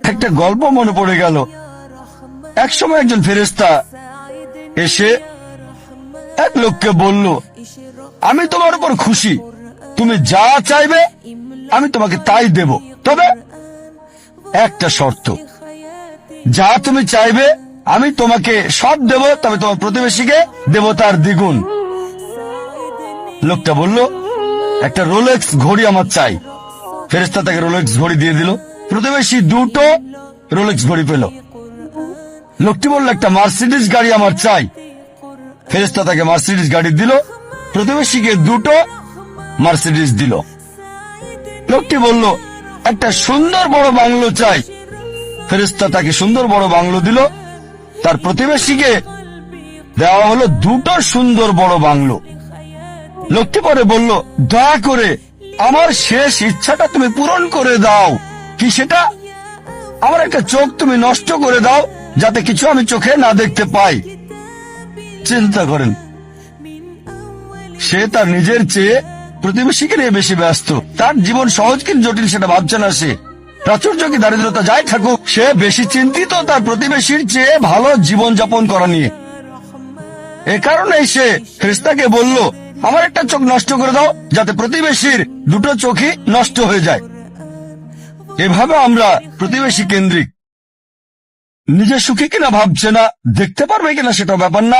একটা গল্প মনে পড়ে গেল। একসময় একজন ফেরেশতা এসে এক লোককে বলল, আমি তোমার উপর খুশি, তুমি যা চাইবে আমি তোমাকে তাই দেব, তবে একটা শর্ত, যা তুমি চাইবে আমি তোমাকে সব দেব, তবে তোমার প্রতিবেশীকে দেব তার দ্বিগুণ। লোকটা বলল, একটা রোলেক্স ঘড়ি আমার চাই। ফেরেশতা তাকে রোলেক্স ঘড়ি দিয়ে দিল। প্রতিবেশী দুটো রোলেক্স ঘড়ি পেল। লোকটি বলল, একটা মার্সিডিজ গাড়ি আমার চাই। ফেরেশতা তাকে মার্সিডিজ গাড়ি দিল। প্রতিবেশীকে দুটো মার্সিডিজ দিল। লোকটি বলল, একটা সুন্দর বড় বাংলো চাই। ফেরেশতা তাকে সুন্দর বড় বাংলো দিল। তার প্রতিবেশীকে দেওয়া হলো দুটো সুন্দর বড় বাংলো। লোকটি পরে বলল, দয়া করে আমার শেষ ইচ্ছাটা তুমি পূরণ করে দাও। কি সেটা? আমার একটা চোখ তুমি নষ্ট করে দাও, যাতে কিছু আমি চোখে না দেখতে পাই। চিন্তা করেন, সে তার নিজের চেয়ে প্রতিবেশীকে নিয়ে বেশি ব্যস্ত। তার জীবন সহজ কিন্তু জটিল সেটা ভাবছে না সে। প্রাচুর্য কি দারিদ্রতা যাই থাকুক, সে বেশি চিন্তিত তার প্রতিবেশীর চেয়ে ভালো জীবন যাপন করা নিয়ে। এ কারণেই সে ফেরেশতাকে বলল, আমার একটা চোখ নষ্ট করে দাও, যাতে প্রতিবেশীর দুটো চোখই নষ্ট হয়ে যায়। এভাবে আমরা প্রতিবেশী কেন্দ্রিক। নিজে সুখী কিনা ভাবছে না, দেখতে পারবে কিনা সেটা ব্যাপার না,